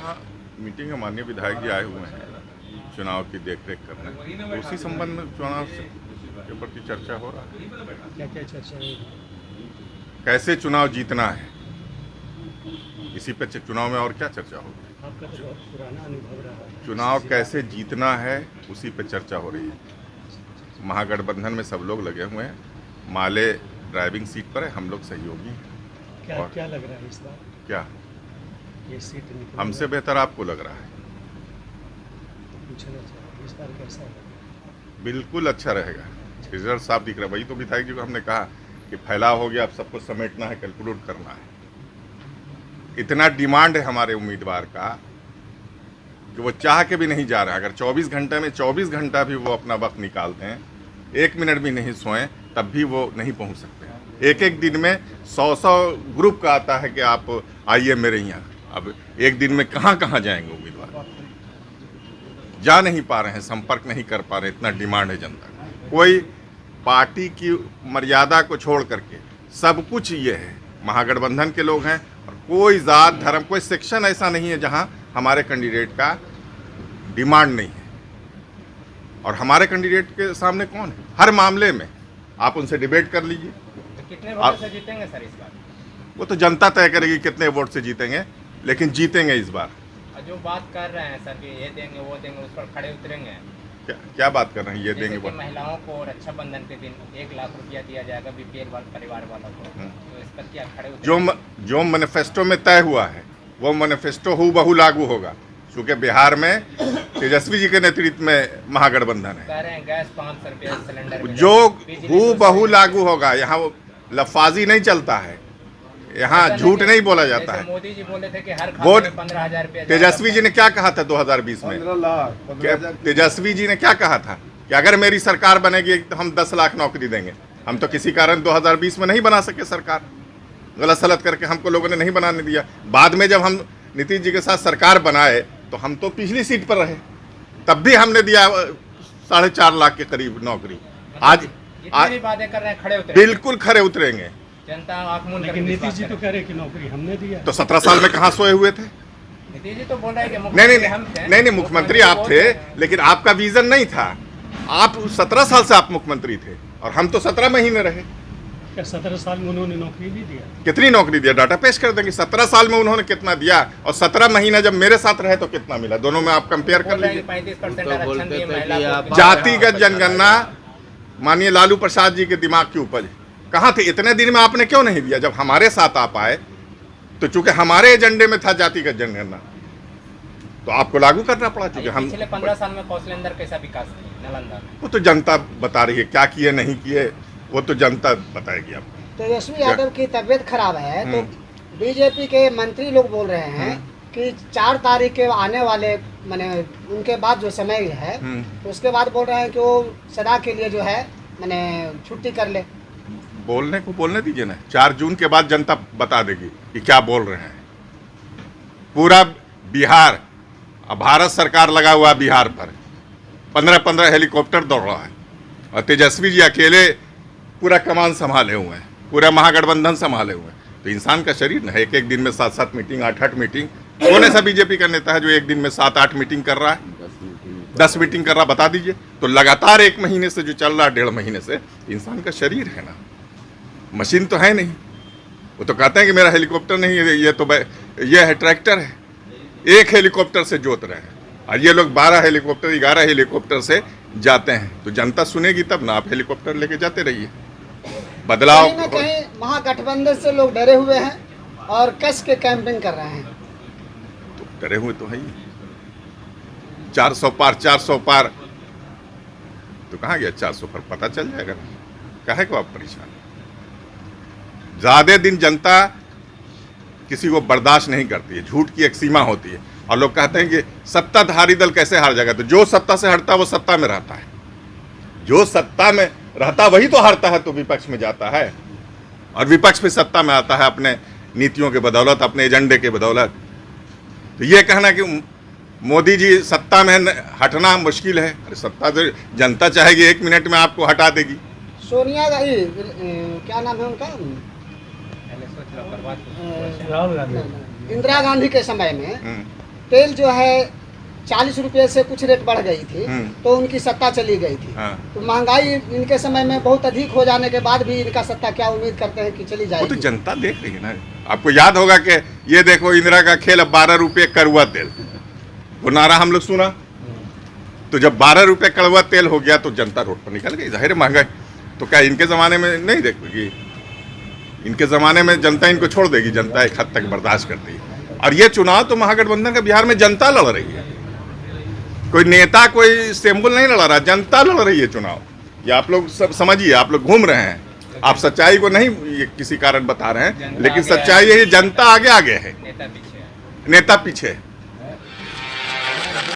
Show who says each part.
Speaker 1: यहाँ मीटिंग में माननीय विधायक जी आए हुए हैं चुनाव की देखरेख करने, तो उसी संबंध में चुनाव के प्रति चर्चा हो रहा है।
Speaker 2: क्या क्या चर्चा है?
Speaker 1: कैसे चुनाव जीतना है, इसी पे चुनाव में और क्या चर्चा होगी।
Speaker 2: आपका तो बहुत पुराना अनुभव रहा है।
Speaker 1: चुनाव कैसे जीतना है उसी पे चर्चा हो रही है। महागठबंधन में सब लोग लगे हुए हैं, माले ड्राइविंग सीट पर है, हम लोग सहयोगी हैं।
Speaker 2: क्या लग रहा है इस बार?
Speaker 1: क्या
Speaker 2: ये सीट निकल
Speaker 1: हमसे बेहतर आपको लग रहा है?
Speaker 2: पूछना चाहिए इस बार कैसा है?
Speaker 1: बिल्कुल अच्छा रहेगा, रिजल्ट साफ दिख रहा है। वही तो विधायक जी को हमने कहा कि फैलाव हो गया, अब सबको समेटना है, कैलकुलेट करना है। इतना डिमांड है हमारे उम्मीदवार का कि वो चाह के भी नहीं जा रहा है। अगर 24 घंटे में 24 घंटा भी वो अपना वक्त निकाल दें, 1 मिनट भी नहीं सोएं, तब भी वो नहीं पहुंच सकते। एक एक दिन में 100 ग्रुप का आता है कि आप आइए मेरे यहाँ। अब एक दिन में कहाँ कहाँ जाएंगे उम्मीदवार, जा नहीं पा रहे हैं, संपर्क नहीं कर पा रहे, इतना डिमांड है जनता का। कोई पार्टी की मर्यादा को छोड़ करके सब कुछ ये है, महागठबंधन के लोग हैं, और कोई जात धर्म कोई सेक्शन ऐसा नहीं है जहां हमारे कैंडिडेट का डिमांड नहीं है। और हमारे कैंडिडेट के सामने कौन है, हर मामले में आप उनसे डिबेट कर लीजिए।
Speaker 3: तो कितने वोट से जीतेंगे सर इस बार?
Speaker 1: वो तो जनता तय करेगी कितने वोट से जीतेंगे, लेकिन जीतेंगे इस बार।
Speaker 3: जो बात कर रहे हैं सर कि ये देंगे वो देंगे, उस पर खड़े उतरेंगे?
Speaker 1: क्या बात कर रहे हैं? ये देंगे
Speaker 3: कि महिलाओं को रक्षाबंधन के दिन 1 लाख रुपया दिया जाएगा बीपीएल परिवार वालों को, तो इस पर क्या खड़े उतरेंगे?
Speaker 1: जो मैनिफेस्टो में तय हुआ है वो मैनिफेस्टो हूबहू लागू होगा, क्योंकि बिहार में तेजस्वी जी के नेतृत्व में महागठबंधन है।
Speaker 3: कह रहे हैं गैस 500 रुपये सिलेंडर,
Speaker 1: जो हूबहू लागू होगा। यहाँ वो लफाजी नहीं चलता है, यहाँ झूठ नहीं बोला जाता है।
Speaker 3: मोदी जी बोले थे कि हर
Speaker 1: वो
Speaker 3: 15,000 रुपया।
Speaker 1: तेजस्वी जी ने क्या कहा था 2020 में? तेजस्वी जी ने क्या कहा था कि अगर मेरी सरकार बनेगी तो हम 10 लाख नौकरी देंगे। हम तो किसी कारण 2020 में नहीं बना सके सरकार, गलत सलत करके हमको लोगों ने नहीं बनाने दिया। बाद में जब हम नीतीश जी के साथ सरकार बनाए तो हम तो पिछली सीट पर रहे, तब भी हमने दिया 4.5 लाख के करीब नौकरी। आज
Speaker 3: बातें कर रहे हैं, खड़े उतरेंगे?
Speaker 1: बिल्कुल खड़े उतरेंगे।
Speaker 3: जनता आंख मूंद
Speaker 2: लेकिन नीतीश जी तो कह रहे कि नौकरी हमने दिया।
Speaker 1: तो 17 साल में कहाँ सोए हुए थे?
Speaker 3: नीतीश जी तो बोल रहे हैं कि
Speaker 1: नहीं, मुख्यमंत्री आप थे, लेकिन आपका विजन नहीं था। आप 17 साल से आप मुख्यमंत्री थे और हम तो 17 महीने रहे।
Speaker 2: क्या 17 साल में उन्होंने नौकरी नहीं दिया?
Speaker 1: कितनी नौकरी दिया, डाटा पेश कर देंगे। 17 साल में उन्होंने कितना दिया और 17 महीना जब मेरे साथ रहे तो कितना मिला, दोनों में आप कंपेयर कर लीजिए।
Speaker 3: 35% आरक्षण दिए महिला को।
Speaker 1: जातिगत जनगणना माननीय लालू प्रसाद जी के दिमाग की उपज है। कहाँ थे इतने दिन में? आपने क्यों नहीं दिया? जब हमारे साथ आप आए तो चूंकि हमारे एजेंडे में था जातिगत जनगणना, तो आपको लागू करना पड़ा। चूंकि हम
Speaker 3: पिछले 15 साल में कौशलेंद्र कैसा विकास किया नालंदा में?
Speaker 1: वो तो जनता बता रही है, क्या किए नहीं किए वो तो जनता बताएगी आपको।
Speaker 4: तेजस्वी यादव की तबीयत खराब है, तो बीजेपी के मंत्री लोग बोल रहे हैं कि 4 तारीख के आने वाले माने उनके बाद जो समय है तो उसके बाद बोल रहे हैं कि वो सदा के लिए जो है माने छुट्टी कर ले।
Speaker 1: बोलने को बोलने दीजिए ना, 4 जून के बाद जनता बता देगी कि क्या बोल रहे हैं। पूरा बिहार, अब भारत सरकार लगा हुआ है बिहार पर, 15-15 हेलीकॉप्टर दौड़ रहा है और तेजस्वी जी अकेले पूरा कमान संभाले हुए हैं, पूरा महागठबंधन संभाले हुए हैं। तो इंसान का शरीर ना, एक दिन में 7-7 मीटिंग, 8-8 मीटिंग। कौन ऐसा बीजेपी का नेता है जो एक दिन में 7-8 मीटिंग कर रहा है, 10 मीटिंग कर रहा, बता दीजिए। तो लगातार 1 महीने से जो चल रहा है, 1.5 महीने से, इंसान का शरीर है ना, मशीन तो है नहीं। वो तो कहते हैं कि मेरा हेलीकॉप्टर नहीं है, ये है ट्रैक्टर है, एक हेलीकॉप्टर से जोत रहे हैं और ये लोग 12 हेलीकॉप्टर 11 हेलीकॉप्टर से जाते हैं। तो जनता सुनेगी तब ना, आप हेलीकॉप्टर लेके जाते रहिए। बदलाव
Speaker 4: कहीं ना कहीं महागठबंधन से लोग डरे हुए हैं और कस के कैंपेन कर रहे हैं।
Speaker 1: तो डरे हुए तो है ही। 400 पार 400 पार तो कहाँ गया 400 पर, पता चल जाएगा। काहे को आप परेशान? ज्यादा दिन जनता किसी को बर्दाश्त नहीं करती है, झूठ की एक सीमा होती है। और लोग कहते हैं कि सत्ताधारी दल कैसे हार जाएगा? तो जो सत्ता से हटता है वो सत्ता में रहता है, जो सत्ता में रहता वही तो हारता है, तो विपक्ष में जाता है और विपक्ष भी सत्ता में आता है अपने नीतियों के बदौलत, अपने एजेंडे के बदौलत। तो ये कहना कि मोदी जी सत्ता में हटना मुश्किल है, अरे सत्ता तो जनता चाहेगी 1 मिनट में आपको हटा देगी।
Speaker 4: सोनिया गांधी, क्या नाम है उनका,
Speaker 2: राहुल गांधी,
Speaker 4: इंदिरा गांधी के समय में तेल जो है 40 रुपये से कुछ रेट बढ़ गई थी, तो उनकी सत्ता चली गई थी।
Speaker 1: हाँ।
Speaker 4: तो महंगाई इनके समय में बहुत अधिक हो जाने के बाद भी इनका सत्ता क्या उम्मीद करते हैं कि चली
Speaker 1: वो तो
Speaker 4: जाएगी?
Speaker 1: जनता देख रही है ना। आपको याद होगा कि ये देखो इंदिरा का खेल, अब 12 रुपये कड़वा तेल, वो नारा हम लोग सुना। तो जब 12 रुपये कड़वा तेल हो गया तो जनता रोड पर निकल गई, जाहिर है महंगाई। तो क्या इनके ज़माने में नहीं देखेगी? इनके ज़माने में जनता इनको छोड़ देगी? जनता एक हद तक बर्दाश्त करती है। और ये चुनाव तो महागठबंधन का बिहार में जनता लड़ रही है, कोई नेता कोई सिंबल नहीं लड़ा रहा, जनता लड़ रही है चुनाव। ये आप लोग सब समझिए, आप लोग घूम रहे हैं, आप सच्चाई को नहीं ये किसी कारण बता रहे हैं, लेकिन सच्चाई यही, जनता आगे आगे है,
Speaker 3: नेता पीछे है।
Speaker 1: नेता पीछे है।